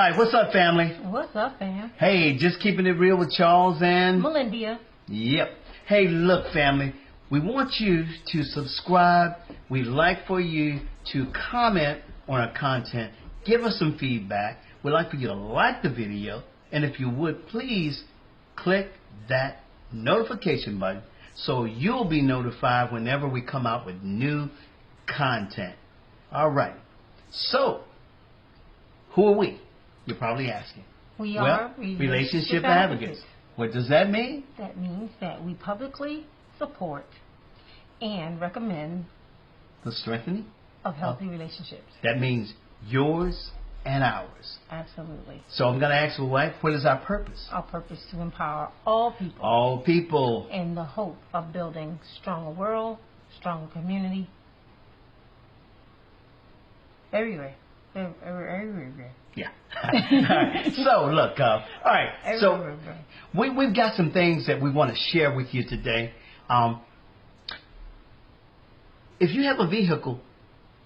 right, what's up, family? What's up, fam? Hey, just keeping it real with Charles and Melendia. Yep. Hey, look, family. We want you to subscribe. We'd like for you to comment on our content. Give us some feedback. We'd like for you to like the video. And if you would, please click that notification button so you'll be notified whenever we come out with new content. All right. So, who are we? You're probably asking. We are relationship advocates. What does that mean? That means that we publicly support and recommend the strengthening of healthy relationships. That means yours and ours. Absolutely. So I'm going to ask you, wife, what is our purpose? Our purpose is to empower all people. All people. In the hope of building a stronger world, stronger community. Everywhere. Everywhere. Yeah. All right. So, look, all right. So, we've got some things that we want to share with you today. If you have a vehicle,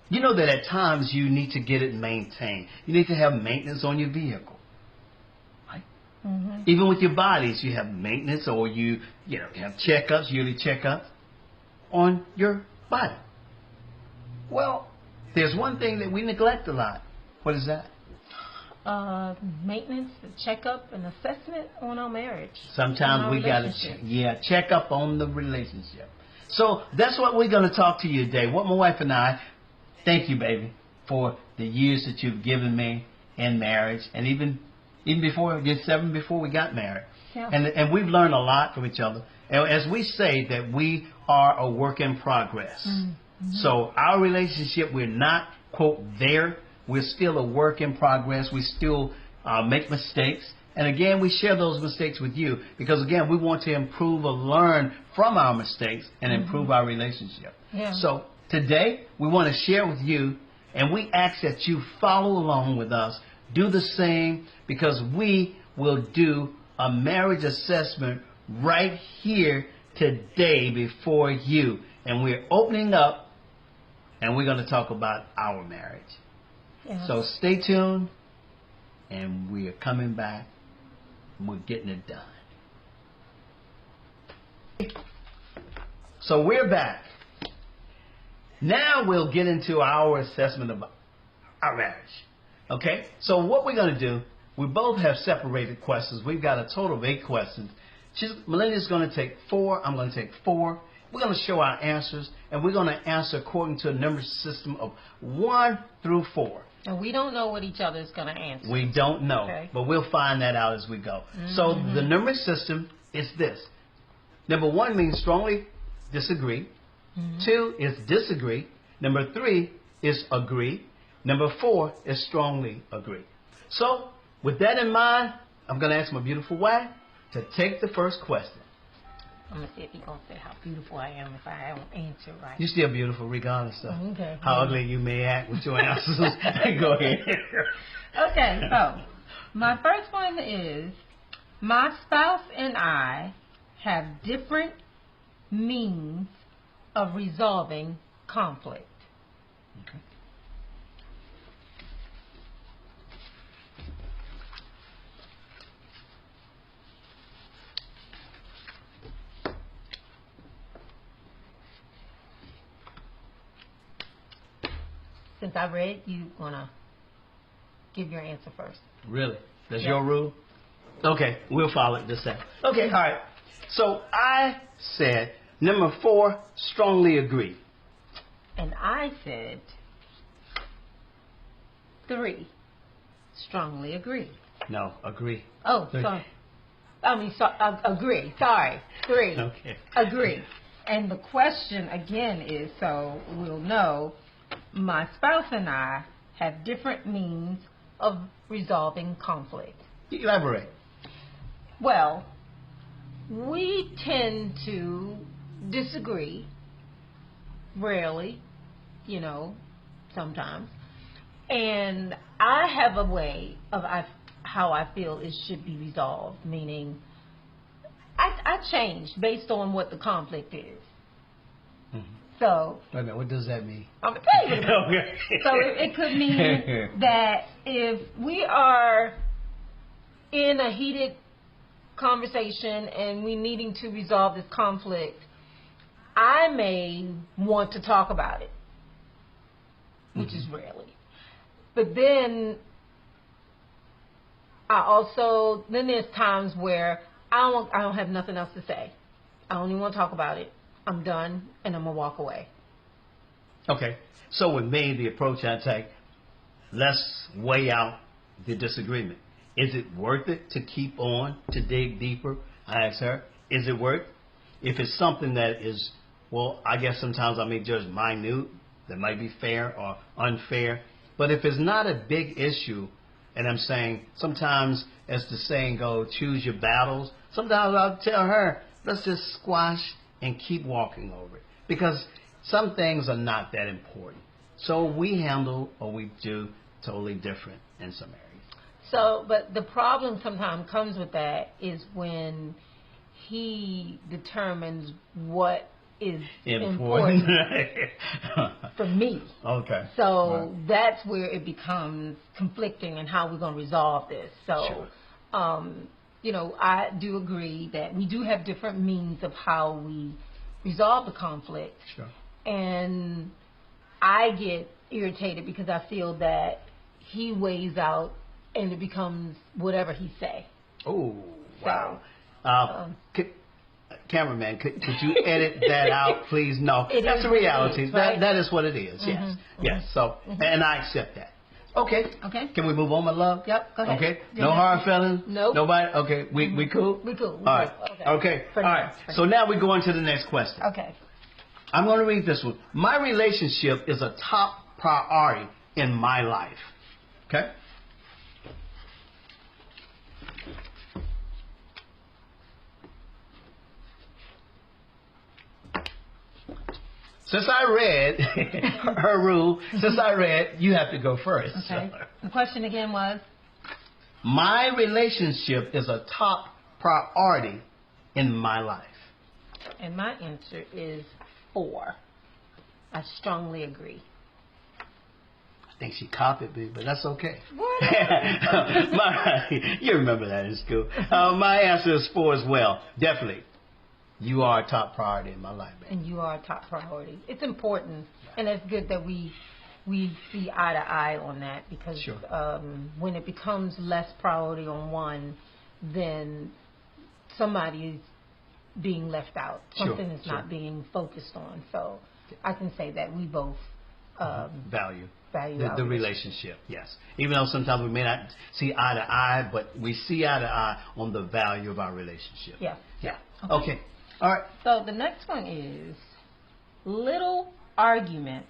you know that at times you need to get it maintained. You need to have maintenance on your vehicle. Right? Mm-hmm. Even with your bodies, you have maintenance, or you have checkups, yearly checkups on your body. Well, there's one thing that we neglect a lot. What is that? Maintenance, checkup, and assessment on our marriage. Sometimes we got to check up on the relationship. So that's what we're going to talk to you today. What my wife and I, thank you, baby, for the years that you've given me in marriage, and even before, just 7 before we got married. Yeah. And we've learned a lot from each other. And as we say that we are a work in progress. Mm-hmm. So our relationship, we're not, quote, there. We're still a work in progress. We still make mistakes. And again, we share those mistakes with you because, again, we want to improve or learn from our mistakes and improve our relationship. Yeah. So today, we want to share with you, and we ask that you follow along with us. Do the same, because we will do a marriage assessment right here today before you. And we're opening up, and we're going to talk about our marriage. Yeah. So stay tuned, and we are coming back, and we're getting it done. So we're back. Now we'll get into our assessment of our marriage. Okay? So what we're going to do, we both have separated questions. We've got a total of 8 questions. Melendia's going to take 4. I'm going to take 4. We're going to show our answers, and we're going to answer according to a number system of 1 through 4. And we don't know what each other is going to answer. We don't know, okay, but we'll find that out as we go. Mm-hmm. So the number system is this. Number 1 means strongly disagree. Mm-hmm. 2 is disagree. Number 3 is agree. Number 4 is strongly agree. So with that in mind, I'm going to ask my beautiful wife to take the first question. I'm going to see if he's going to say how beautiful I am if I don't answer right. You're still beautiful regardless of okay, how ugly you may act with your answers. Go ahead. Okay, so my first one is, my spouse and I have different means of resolving conflict. Okay. Since I read, you're going to give your answer first. Really? That's Yep. your rule? Okay, we'll follow it this time. Okay, all right. So I said, number 4, strongly agree. And I said 3, strongly agree. No, agree. Oh, sorry. Agree. Sorry. 3. Okay. Agree. And the question again is, so we'll know, my spouse and I have different means of resolving conflict. Elaborate. Well, we tend to disagree, rarely, sometimes. And I have a way of how I feel it should be resolved, meaning I change based on what the conflict is. Mm-hmm. So, Wait a minute, what does that mean? I'm going to tell you what it means. Okay. So it could mean that if we are in a heated conversation and we needing to resolve this conflict, I may want to talk about it, which is rarely. But then then there's times where I don't have nothing else to say. I don't even want to talk about it. I'm done, and I'm going to walk away. Okay. So with me, the approach I take, let's weigh out the disagreement. Is it worth it to keep on, to dig deeper? I ask her, is it worth? If it's something that is, well, I guess sometimes I may judge minute, that might be fair or unfair. But if it's not a big issue, and I'm saying sometimes, as the saying goes, choose your battles, sometimes I'll tell her, let's just squash and keep walking over it. Because some things are not that important. So we handle or we do totally different in some areas. So, but the problem sometimes comes with that is when he determines what is important for me. Okay. So that's where it becomes conflicting and how we're going to resolve this. So, sure. I do agree that we do have different means of how we resolve the conflict. Sure. And I get irritated because I feel that he weighs out and it becomes whatever he say. Oh, wow. Cameraman, could you edit that out, please? No, that's the reality. Right? That is what it is. Yes, yes. So, and I accept that. Okay. Okay. Can we move on, my love? Yep. Go ahead. Okay. No hard feelings. Nope. Nobody. Okay. We cool. We cool. All right. Okay. All right. So now we go on to the next question. Okay. I'm going to read this one. My relationship is a top priority in my life. Okay. Since I read her rule, you have to go first. Okay. The question again was? My relationship is a top priority in my life. And my answer is 4. I strongly agree. I think she copied me, but that's okay. What? You remember that in school. My answer is 4 as well. Definitely. You are a top priority in my life, baby. And you are a top priority. It's important, and it's good that we see eye to eye on that because sure. When it becomes less priority on one, then somebody is being left out. Something is not being focused on. So I can say that we both value the relationship. Yes, even though sometimes we may not see eye to eye, but we see eye to eye on the value of our relationship. Yeah. Yeah. Okay. All right. So the next one is little arguments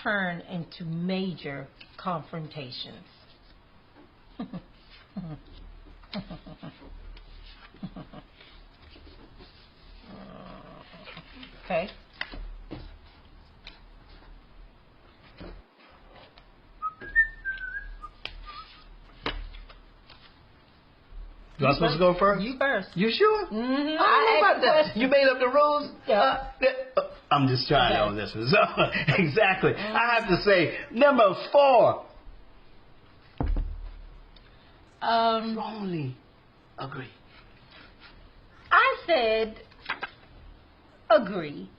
turn into major confrontations. Okay. You supposed to go first? You first. You sure? Mm-hmm. I don't know about that. You made up the rules? Yeah. I'm just trying on this one. So, exactly. I have to say, number 4. Strongly agree. I said agree.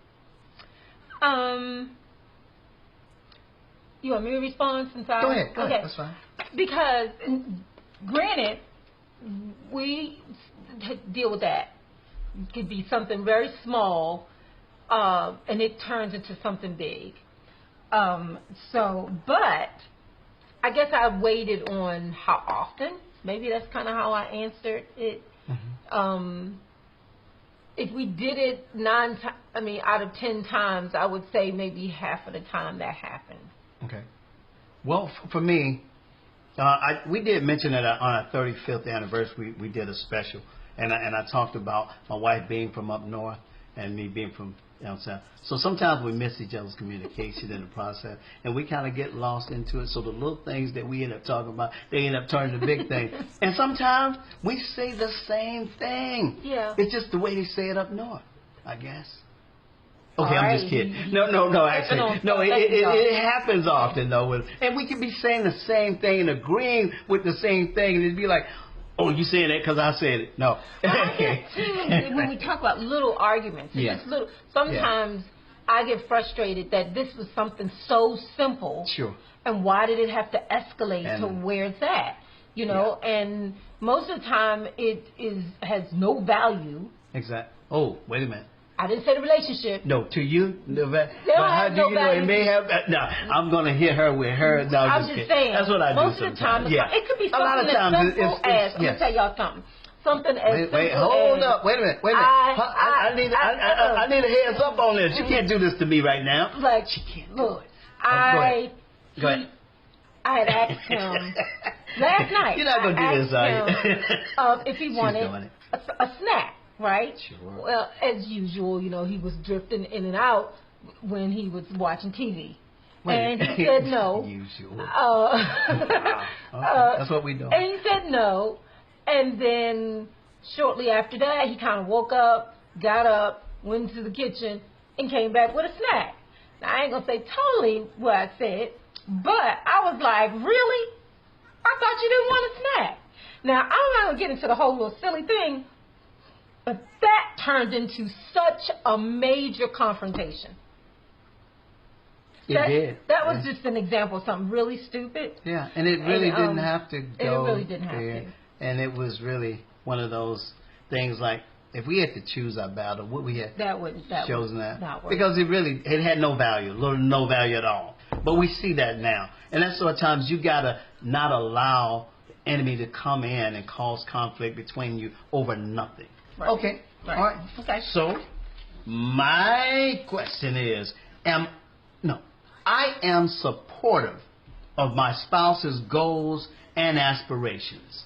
You want me to respond since I... Go ahead. Okay. That's fine. Because, granted, we deal with that. It could be something very small, and it turns into something big. But I guess I waited on how often. Maybe that's kind of how I answered it. Mm-hmm. If we did it out of 10 times, I would say maybe half of the time that happened. Okay. Well, for me, we did mention that on our 35th anniversary, we did a special, and I talked about my wife being from up north and me being from down south. So sometimes we miss each other's communication in the process, and we kind of get lost into it. So the little things that we end up talking about, they end up turning to big things. And sometimes we say the same thing. Yeah. It's just the way they say it up north, I guess. Okay, I'm just kidding. No, actually. No, it happens often, though. And we can be saying the same thing and agreeing with the same thing, and it'd be like, oh, you saying that because I said it. No. When we talk about little arguments, it's just little. Sometimes I get frustrated that this was something so simple. Sure. And why did it have to escalate to where it's at? You know, and most of the time it has no value. Exactly. Oh, wait a minute. I didn't say the relationship. No, to you. But how do you know it may have? No, I'm going to hit her with her. No, I'm just saying. That's what I do. Most of the time, it could be something as simple as. Let me tell y'all something. Something as simple wait, hold up. Wait a minute. I need a heads up on this. You can't do this to me right now. Like, she can't. Look, Go ahead. I had asked him last night. You're not going to do this, are you? If he wanted a snack. Right? Sure. Well, as usual, you know, he was drifting in and out when he was watching TV. And he said no. Usual. Wow. Okay. That's what we do. And he said no. And then shortly after that, he kind of woke up, got up, went into the kitchen, and came back with a snack. Now, I ain't going to say totally what I said, but I was like, really? I thought you didn't want a snack. Now, I'm not going to get into the whole little silly thing, but that turned into such a major confrontation. It did. That was just an example of something really stupid. Yeah, and it really didn't have to go. It really didn't have to. And it was really one of those things like, if we had to choose our battle, would we have chosen that? Not work. Because it had no value, no value at all. But we see that now. And that's why at times you got to not allow the enemy to come in and cause conflict between you over nothing. Right. Okay. Right. All right. Okay. So, my question is, I am supportive of my spouse's goals and aspirations.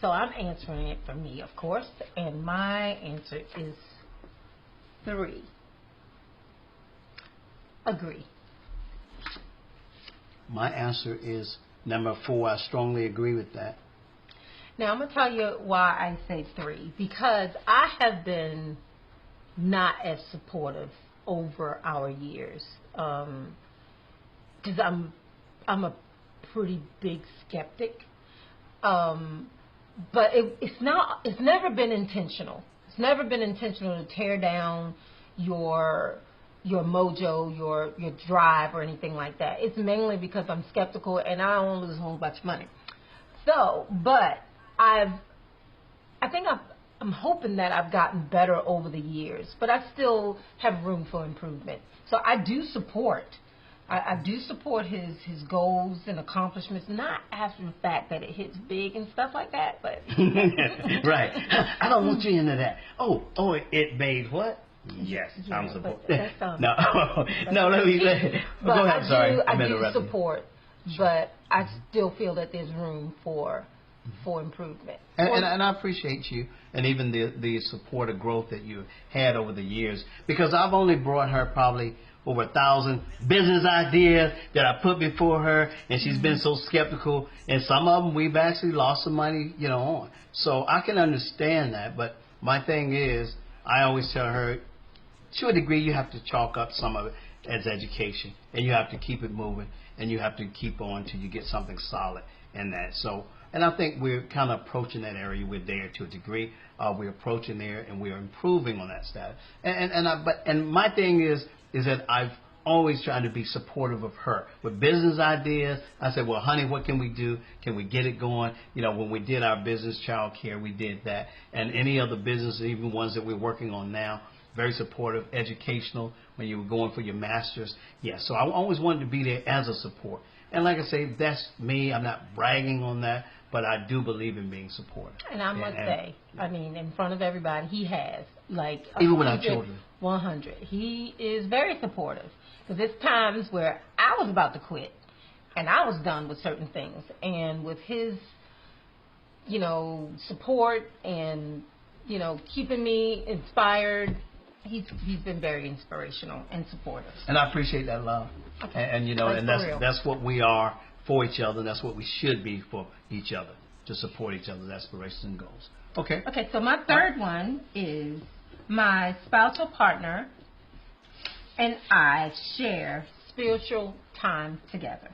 So I'm answering it for me, of course, and my answer is 3. Agree. My answer is number 4. I strongly agree with that. Now I'm gonna tell you why I say 3, because I have been not as supportive over our years, because I'm a pretty big skeptic. But it's never been intentional. It's never been intentional to tear down your mojo, your drive, or anything like that. It's mainly because I'm skeptical and I don't want to lose a whole bunch of money. So, but I'm hoping that I've gotten better over the years, but I still have room for improvement. So I do support his goals and accomplishments, not after the fact that it hits big and stuff like that, but right. I don't want you into that. Oh, it made what? Yes, I'm supporting. No, let me. Go ahead. Sorry, I do support, but I still feel that there's room for improvement. And I appreciate you, and even the support of growth that you had over the years, because I've only brought her probably over 1,000 business ideas that I put before her, and she's been so skeptical, and some of them we've actually lost some money, on. So I can understand that, but my thing is, I always tell her, to a degree, you have to chalk up some of it as education, and you have to keep it moving, and you have to keep on till you get something solid in that. So, and I think we're kind of approaching that area. We're there to a degree. We're approaching there, and we're improving on that status. And my thing is that I've always tried to be supportive of her with business ideas. I said, well, honey, what can we do? Can we get it going? When we did our business child care, we did that. And any other businesses, even ones that we're working on now, very supportive, educational, when you were going for your master's. Yeah, so I always wanted to be there as a support. And like I say, that's me. I'm not bragging on that, but I do believe in being supportive. And I must say, I mean, in front of everybody, he has, like... Even with our children. 100. He is very supportive. Because there's times where I was about to quit, and I was done with certain things. And with his, support and, keeping me inspired, he's been very inspirational and supportive. And I appreciate that love. Okay. And you know, and that's what we are for each other, and that's what we should be for each other, to support each other's aspirations and goals. Okay. Okay, so my third one is my spousal partner and I share spiritual time together.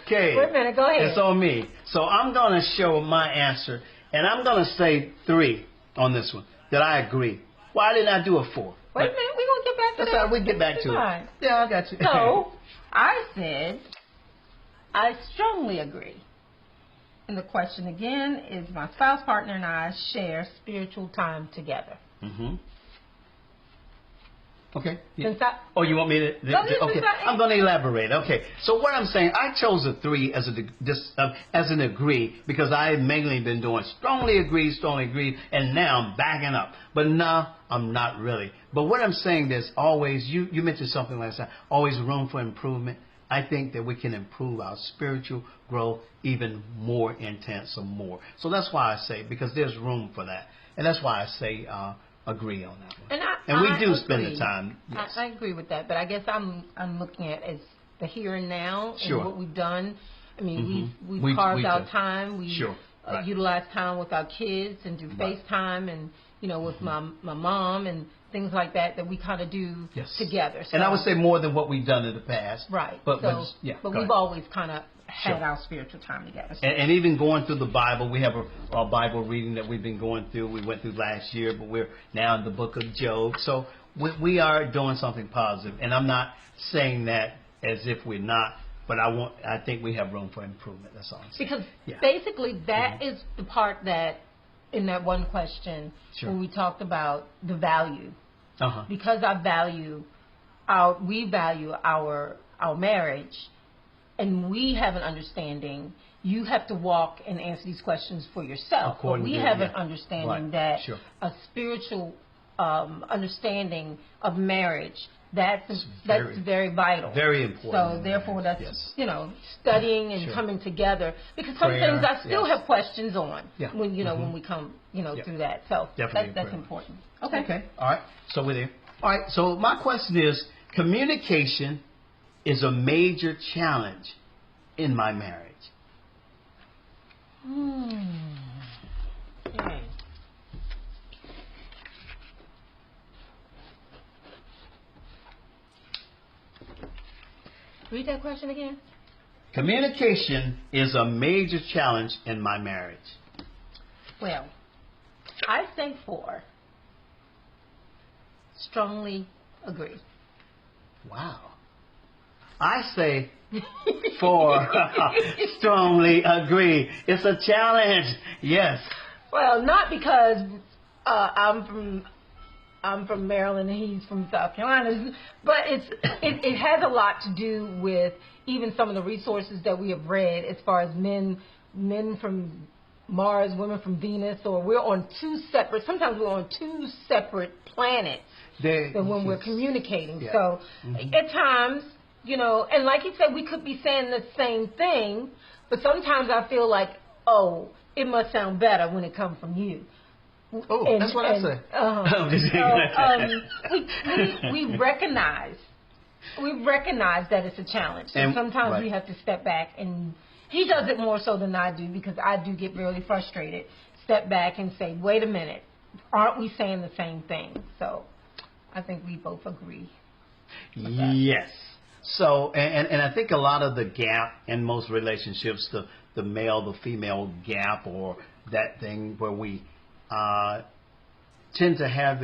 Okay. Wait a minute, go ahead. It's on me. So I'm going to show my answer, and I'm going to say 3 on this one, that I agree. Why didn't I do a 4? Wait a minute, we're going to get back to that. That's how we get back to it. Yeah, I got you. So, I said, I strongly agree. And the question again is, my spouse partner and I share spiritual time together. Mm-hmm. Okay. Yeah. Since I, oh, you want me to? Okay. I'm going to elaborate. Okay. So what I'm saying, I chose a 3 as an agree, because I had mainly been doing strongly agree, and now I'm backing up. But now I'm not really. But what I'm saying, there's always, you mentioned something last time, always room for improvement. I think that we can improve our spiritual growth even more intense or more. So that's why I say, because there's room for that. And that's why I say agree on that one. And we do spend the time. Yes. I agree with that, but I guess I'm looking at as the here and now and what we've done. I mean, we've carved out time. We utilize time with our kids and do FaceTime and, you know, with my mom and things like that we kind of do together. So, and I would say more than what we've done in the past. Right. But we've always kind of had our spiritual time together. So. And even going through the Bible, we have a Bible reading that we've been going through. We went through last year, but we're now in the book of Job. So we are doing something positive. And I'm not saying that as if we're not, but I think we have room for improvement. That's all I'm saying. Because basically that is the part that, in that one question, when we talked about the value. Because we value our marriage, and we have an understanding, you have to walk and answer these questions for yourself. But we have an understanding that a spiritual understanding of marriage, that's very vital. Very important. So therefore that's, you know, studying and coming together. Because some things I still have questions on when, you know, when we come, you know, through that. So that's important. Okay. All right. So we're there. All right. So my question is, communication is a major challenge in my marriage. Okay. Read that question again. Communication is a major challenge in my marriage. Well, I say 4. Strongly agree. Wow. I say 4. Strongly agree. It's a challenge. Yes. Well, not because I'm from Maryland and he's from South Carolina, but it has a lot to do with even some of the resources that we have read as far as men from Mars, women from Venus, or sometimes we're on 2 separate planets when we're communicating. Yeah. So at times, you know, and like you said, we could be saying the same thing, but sometimes I feel like, oh, it must sound better when it comes from you. Oh, that's what I say. We recognize that it's a challenge. And sometimes we have to step back, and he does it more so than I do, because I do get really frustrated. Step back and say, wait a minute, aren't we saying the same thing? So I think we both agree. Yes. So, and I think a lot of the gap in most relationships, the male, the female gap, or that thing where we tend to have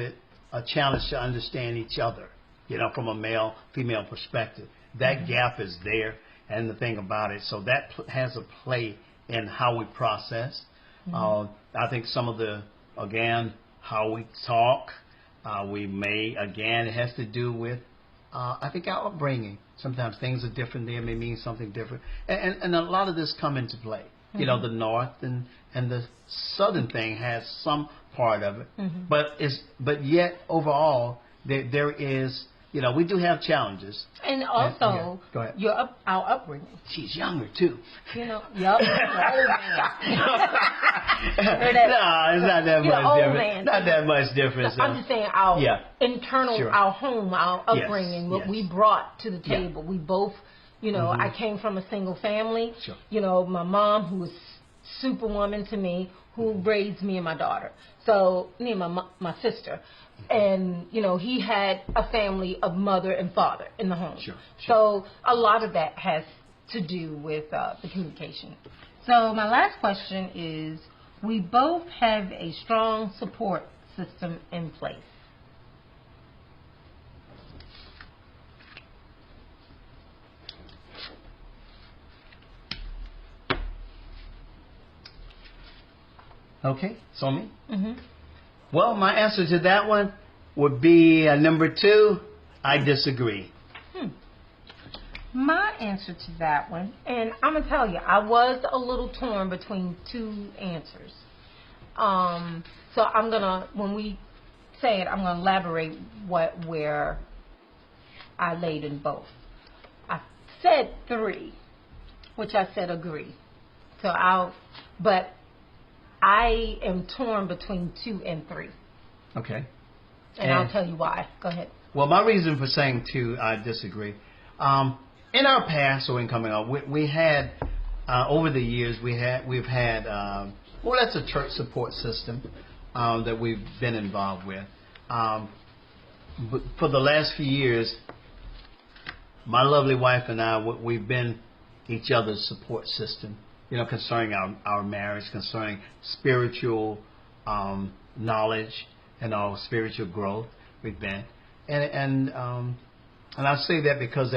a challenge to understand each other, you know, from a male-female perspective. That gap is there, and the thing about it, so that has a play in how we process. I think some of how we talk, it has to do with, I think, our upbringing. Sometimes things are different there, may mean something different. And a lot of this come into play. You know, the North and the Southern thing has some part of it. But yet, overall, there is, we do have challenges. And also, go ahead. Our upbringing. She's younger too. Yup. No, it's not that much difference. Not that much difference. I'm just saying our internal, Sure. our home, our upbringing, what we brought to the table. We both, I came from a single family. Sure. My mom, who was superwoman to me, who raised me and my daughter. So, me and my sister. And, he had a family of mother and father in the home. Sure. So, a lot of that has to do with the communication. So, my last question is, we both have a strong support system in place. Okay, so me? Mm-hmm. Well, my answer to that one would be number 2, I disagree. My answer to that one, and I'm going to tell you, I was a little torn between 2 answers. So I'm going to, when we say it, I'm going to elaborate where I laid in both. I said 3, which I said agree. But I am torn between 2 and 3. Okay. And I'll tell you why. Go ahead. Well, my reason for saying 2, I disagree. In our past, or in coming up, we had over the years we've had that's a church support system that we've been involved with. But for the last few years, my lovely wife and I, we've been each other's support system. Concerning our marriage, concerning spiritual knowledge and our spiritual growth, we've been, and I say that because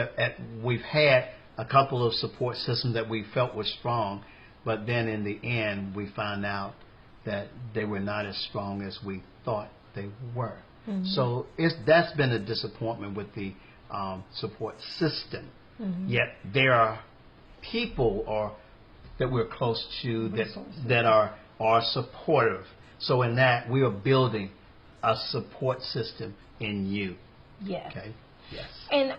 we've had a couple of support systems that we felt were strong, but then in the end we found out that they were not as strong as we thought they were. Mm-hmm. So that's been a disappointment with the support system. Mm-hmm. Yet there are people that we're close to that are supportive. So in that, we are building a support system in you. Yes. Okay. Yes. And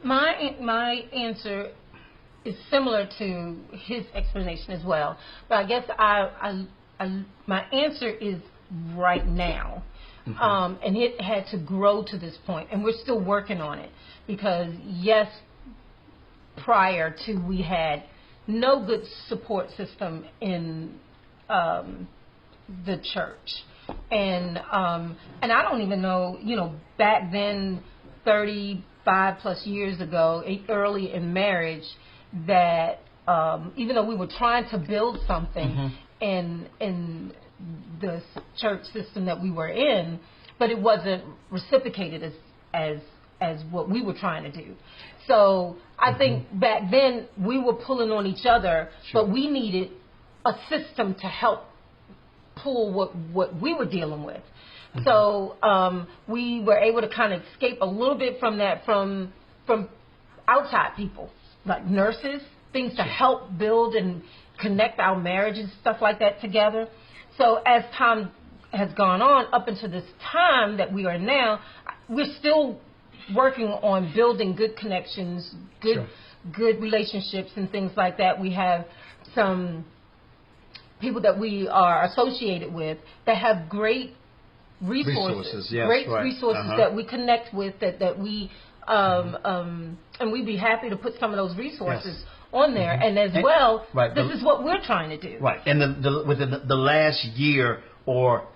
my answer is similar to his explanation as well. But I guess my answer is right now. Mm-hmm. And it had to grow to this point, and we're still working on it because yes, prior to we had no good support system in the church, and I don't even know, back then, 35 plus years ago, early in marriage, that even though we were trying to build something in the church system that we were in, but it wasn't reciprocated as what we were trying to do. So I think back then we were pulling on each other, but we needed a system to help pull what we were dealing with. Mm-hmm. So we were able to kind of escape a little bit from that from outside people, like nurses, things to help build and connect our marriages, stuff like that together. So as time has gone on, up until this time that we are now, we're still working on building good connections, good relationships and things like that. We have some people that we are associated with that have great resources that we connect with, that we and we'd be happy to put some of those resources on there. And as well, this is what we're trying to do. Right. And within the last year, or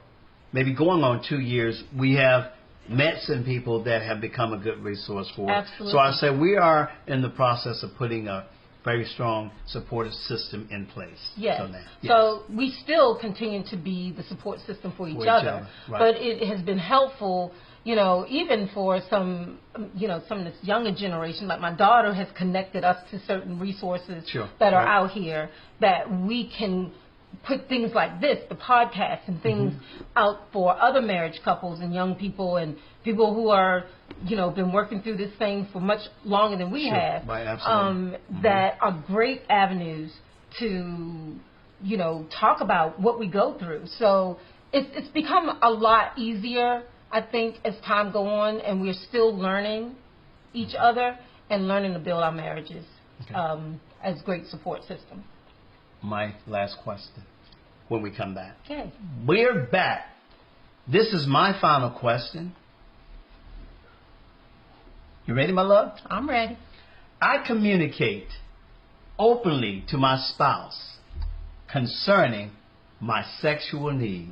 maybe going on 2 years, we have met some people that have become a good resource for us. Absolutely. So I say we are in the process of putting a very strong supportive system in place. Yes. So we still continue to be the support system for each other. Right. But it has been helpful, even for some of this younger generation. Like my daughter has connected us to certain resources that are out here that we can put things like this, the podcast, and things out for other marriage couples and young people and people who are, been working through this thing for much longer than we have. Right, absolutely. That are great avenues to, talk about what we go through. So it's become a lot easier I think as time go on, and we're still learning each other and learning to build our marriages as great support system. My last question when we come back. Okay. We're back. This is my final question. You ready, my love? I'm ready. I communicate openly to my spouse concerning my sexual needs.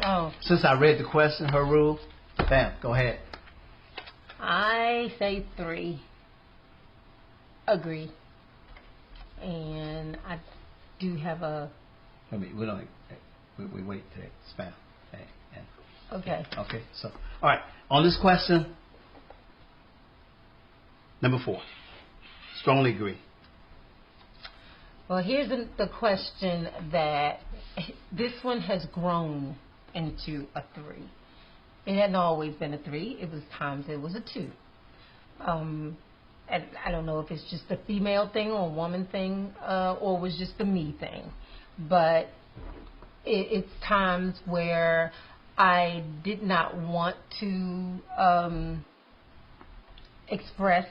Oh. Since I read the question, her rule, bam, go ahead. I say 3. Agree. And I do have a... I mean, we wait to expound. Okay. Okay, so, all right. On this question, number 4. Strongly agree. Well, here's the question that this one has grown into a 3. It hadn't always been a 3. It was times it was a 2. And I don't know if it's just a female thing or a woman thing, or was just a me thing. But it's times where I did not want to express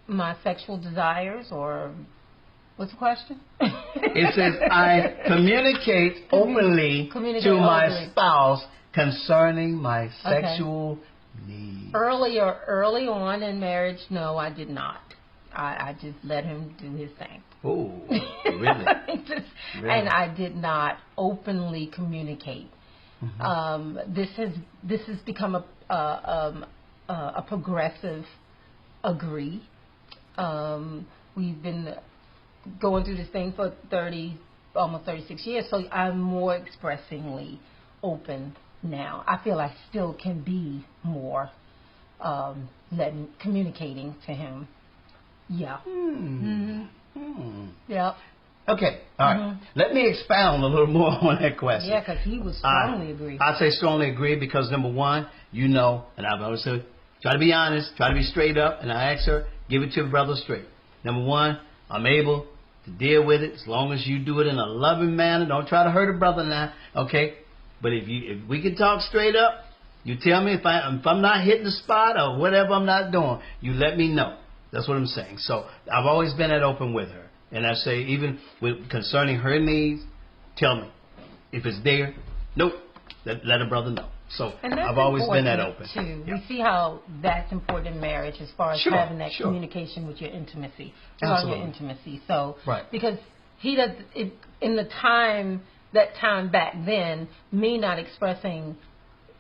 my sexual desires, or what's the question? It says I communicate openly to my spouse concerning my sexual needs. Early on in marriage, no, I did not. I just let him do his thing. Oh, really? Really? And I did not openly communicate. Mm-hmm. This has become a progressive agree. We've been going through this thing for almost 36 years, so I'm more expressingly open now. I feel I still can be more communicating to him. Yeah. Yeah. Okay. All right. Let me expound a little more on that question. Yeah, because he would strongly agree. I'd say strongly agree because, number one, and I've always said, try to be honest, try to be straight up, and I ask her, give it to your brother straight. Number one, I'm able to deal with it as long as you do it in a loving manner. Don't try to hurt a brother now, okay? But if we can talk straight up, you tell me if I'm not hitting the spot or whatever I'm not doing, you let me know. That's what I'm saying. So I've always been that open with her. And I say, even concerning her needs, tell me. If it's there, nope, let a brother know. So I've always been that open. Too. Yeah. We see how that's important in marriage as far as having that communication with your intimacy. Around your intimacy. So, because he does, in that time back then, me not expressing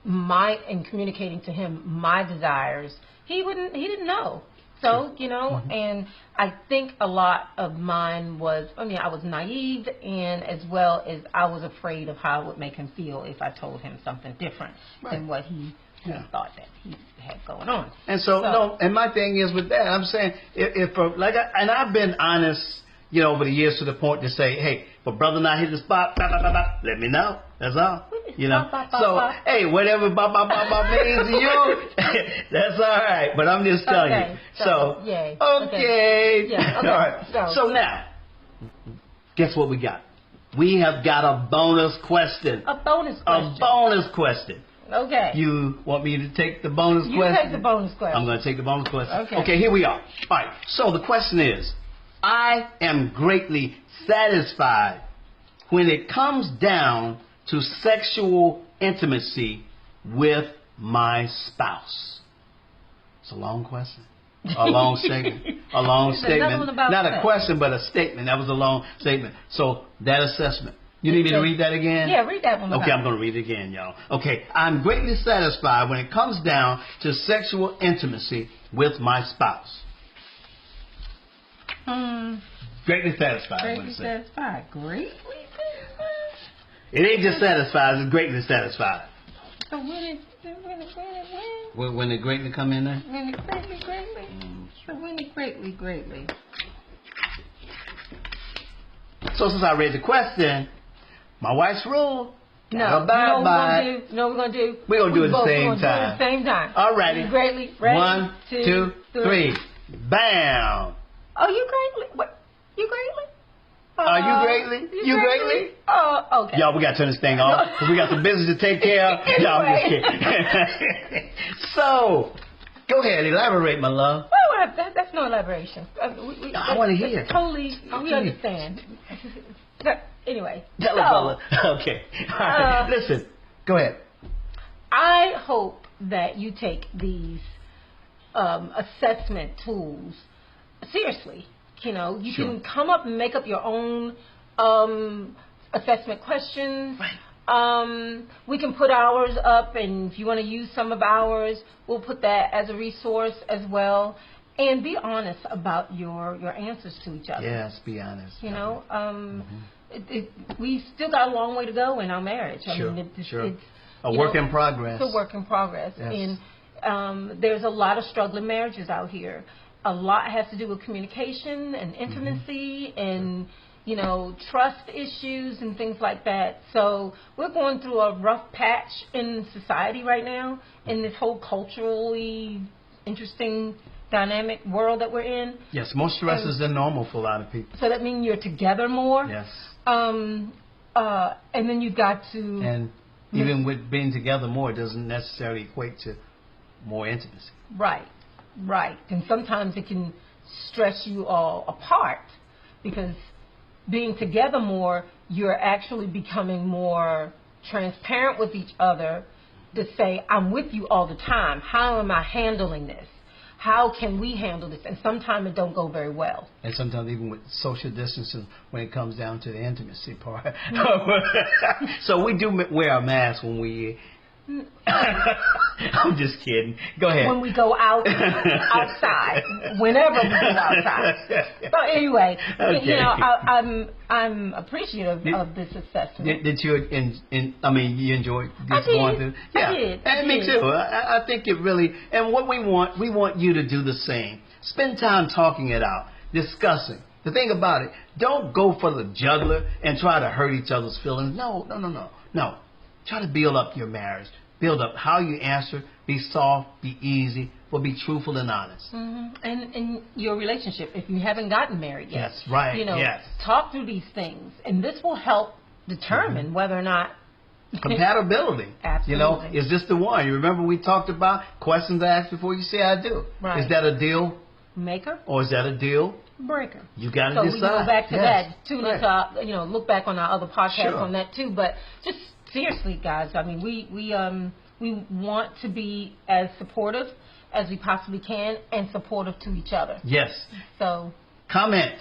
and communicating to him my desires, he didn't know. So, and I think a lot of mine was, I was naive, and as well as I was afraid of how it would make him feel if I told him something different than what he thought that he had going on. And and my thing is with that, I'm saying, and I've been honest, over the years to the point to say, hey, if a brother not hit the spot, let me know. That's all. Hey, whatever means to you, that's all right. But I'm just telling you. Okay. Yeah, all right. So now, guess what we got? We have got a bonus question. A bonus question. Okay. You want me to take the bonus question? You take the bonus question. I'm going to take the bonus question. Okay, here we are. All right. So the question is, I am greatly satisfied when it comes down to sexual intimacy with my spouse. It's a long question. A long statement. A long statement. Not a question, but a statement. That was a long statement. So that assessment. You need me to read that again? Yeah, read that one. Okay, I'm going to read it again, y'all. Okay, I'm greatly satisfied when it comes down to sexual intimacy with my spouse. Greatly satisfied. Greatly satisfied. Greatly satisfied. It ain't just satisfied, it's greatly satisfied. So when it greatly come in there? When it greatly. So when it greatly. So since I read the question, my wife's rule, No. Bye-bye. You know what we're going to do? We're going to do it at the same Do it at the same time. All righty. Greatly. Ready? 1, 2, 3. Bam. Oh, you greatly? What? You greatly? Are you greatly? You greatly? Oh, okay. Y'all, we got to turn this thing off because we got some business to take care of. Anyway. Y'all, I'm just kidding. So, go ahead. Elaborate, my love. Well, that's no elaboration. I want to hear. Totally, we understand. Anyway. Tell us, brother. Okay. All right. Listen. Go ahead. I hope that you take these assessment tools seriously. You know, you can come up and make up your own assessment questions. Right. We can put ours up, and if you want to use some of ours, we'll put that as a resource as well. And be honest about your answers to each other. Yes, be honest. You know, we still got a long way to go in our marriage. I mean, It's a you work know, in progress. It's a work in progress. Yes. And there's a lot of struggling marriages out here. A lot has to do with communication and intimacy and, you know, trust issues and things like that. So we're going through a rough patch in society right now in this whole culturally interesting dynamic world that we're in. Yes, more stresses than normal for a lot of people. So that means you're together more. Yes. And then you've got to... And even with being together more, it doesn't necessarily equate to more intimacy. Right. And sometimes it can stress you all apart because being together more, you're actually becoming more transparent with each other to say, I'm with you all the time. How am I handling this? How can we handle this? And sometimes it don't go very well. And sometimes even with social distancing when it comes down to the intimacy part. So we do wear a mask when we... I'm just kidding. Go ahead. When we go outside, whenever we go outside. So anyway, okay. You know, I'm appreciative of this assessment. Did you? I mean, you enjoyed this going through? Yeah, I did. And me too. I think it really. And what we want you to do the same. Spend time talking it out, discussing. The thing about it, don't go for the jugular and try to hurt each other's feelings. No. Try to build up your marriage. Build up how you answer. Be soft. Be easy. But be truthful and honest. Mm-hmm. And your relationship, if you haven't gotten married yet. Yes, right. You know, yes. Talk through these things. And this will help determine whether or not... Compatibility. Absolutely. You know, is this the one? You remember we talked about questions to ask before you say I do. Right. Is that a deal maker? Or is that a deal breaker? You got to decide. So we can go back to that. Tune into, look back on our other podcasts on that too. But just seriously, guys, I mean, we want to be as supportive as we possibly can and supportive to each other. Yes. So comment.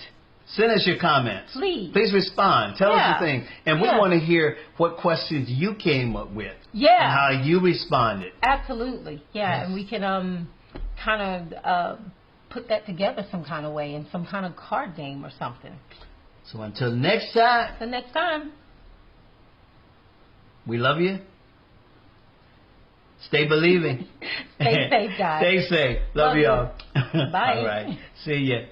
Send us your comments. Please respond. Tell us the thing. And we want to hear what questions you came up with. Yeah. And how you responded. Absolutely. Yeah. Yes. And we can kind of put that together some kind of way in some kind of card game or something. So until next time. Until next time. We love you. Stay believing. Stay safe, guys. Stay safe. Love y'all. Bye. All right. See ya.